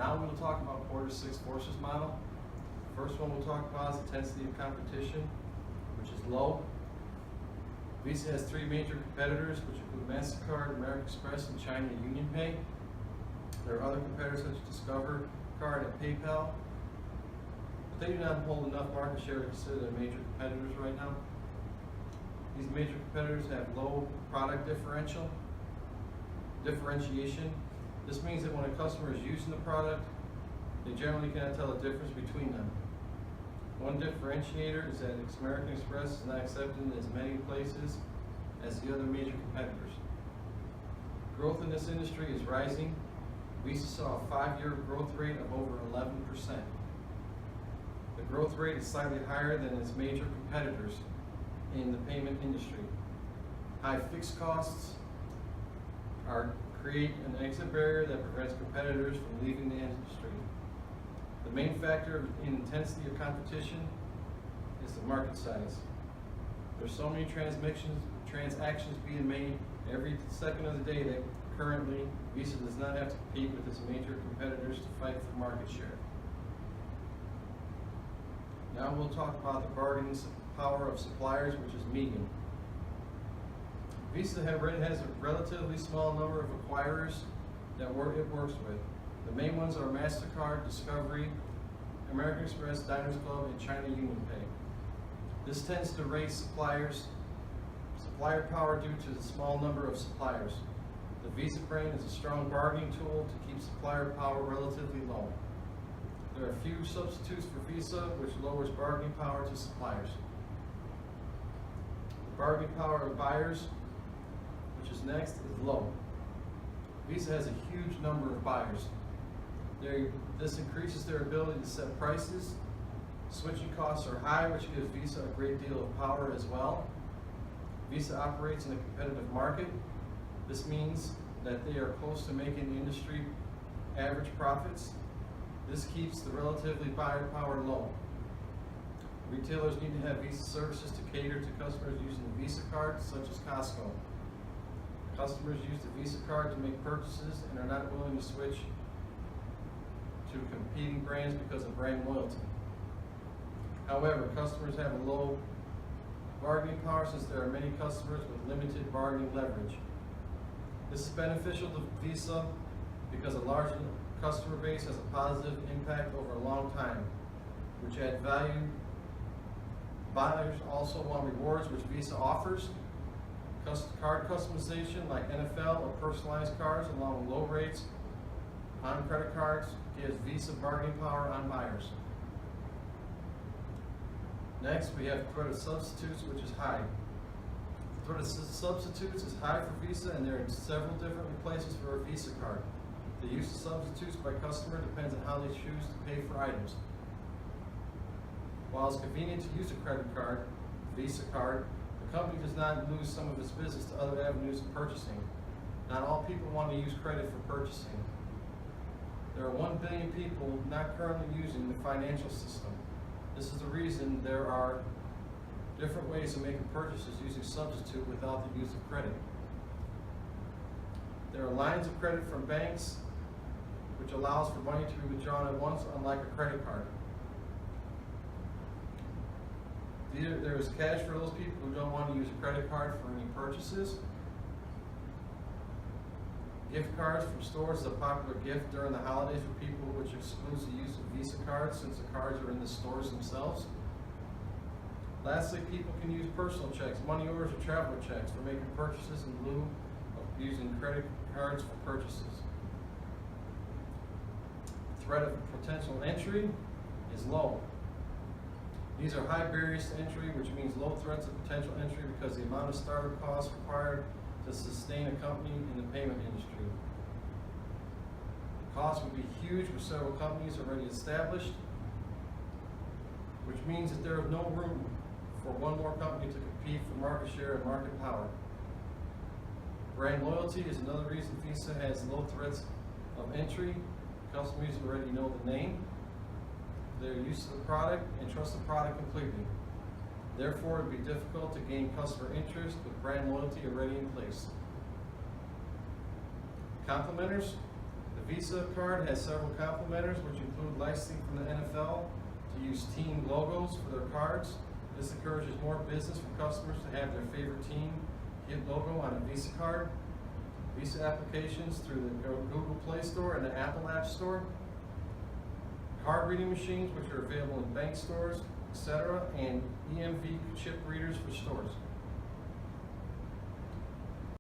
Now we'll talk about quarter 6 forces model. First one we'll talk about is intensity of competition, which is low. Visa has 3 major competitors, which include MasterCard, American Express, and China UnionPay. There are other competitors such as Discover Card and PayPal, but they do not hold enough market share to consider them major competitors right now. These major competitors have low product differentiation. This means that when a customer is using the product, they generally cannot tell the difference between them. One differentiator is that American Express is not accepted in as many places as the other major competitors. Growth in this industry is rising. Visa saw a 5-year growth rate of over 11%. The growth rate is slightly higher than its major competitors in the payment industry. High fixed costs create an exit barrier that prevents competitors from leaving the industry. The main factor in intensity of competition is the market size. There's so many transactions being made every second of the day that currently Visa does not have to compete with its major competitors to fight for market share. Now we'll talk about the bargaining power of suppliers, which is medium. Visa has a relatively small number of acquirers that it works with. The main ones are MasterCard, Discovery, American Express, Diners Club, and China UnionPay. This tends to raise supplier power due to the small number of suppliers. The Visa brand is a strong bargaining tool to keep supplier power relatively low. There are few substitutes for Visa, which lowers bargaining power to suppliers. The bargaining power of buyers, which is next, is low. Visa has a huge number of buyers. This increases their ability to set prices. Switching costs are high, which gives Visa a great deal of power as well. Visa operates in a competitive market. This means that they are close to making the industry average profits. This keeps the relatively buyer power low. Retailers need to have Visa services to cater to customers using the Visa card, such as Costco. Customers use the Visa card to make purchases and are not willing to switch to competing brands because of brand loyalty. However, customers have a low bargaining power since there are many customers with limited bargaining leverage. This is beneficial to Visa because a large customer base has a positive impact over a long time, which add value. Buyers also want rewards, which Visa offers. Card customization like NFL or personalized cards along with low rates on credit cards gives Visa bargaining power on buyers. Next, we have credit substitutes, which is high. Credit substitutes is high for Visa, and there are several different replacements for a Visa card. The use of substitutes by customer depends on how they choose to pay for items. While it's convenient to use a credit card, Visa card, the company does not lose some of its business to other avenues of purchasing. Not all people want to use credit for purchasing. There are 1 billion people not currently using the financial system. This is the reason there are different ways of making purchases using substitute without the use of credit. There are lines of credit from banks, which allows for money to be withdrawn at once, unlike a credit card. There is cash for those people who don't want to use a credit card for any purchases. Gift cards from stores is a popular gift during the holidays for people, which excludes the use of Visa cards since the cards are in the stores themselves. Lastly, people can use personal checks, money orders, or traveler checks for making purchases in lieu of using credit cards for purchases. The threat of potential entry is low. These are high barriers to entry, which means low threats of potential entry because the amount of startup costs required to sustain a company in the payment industry. The cost would be huge with several companies already established, which means that there is no room for one more company to compete for market share and market power. Brand loyalty is another reason Visa has low threats of entry. Customers already know the name, their use of the product, and trust the product completely. Therefore, it would be difficult to gain customer interest with brand loyalty already in place. Complementers. The Visa card has several complementers, which include licensing from the NFL to use team logos for their cards. This encourages more business for customers to have their favorite team get logo on a Visa card. Visa applications through the Google Play Store and the Apple App Store. Card reading machines, which are available in bank stores, etc., and EMV chip readers for stores.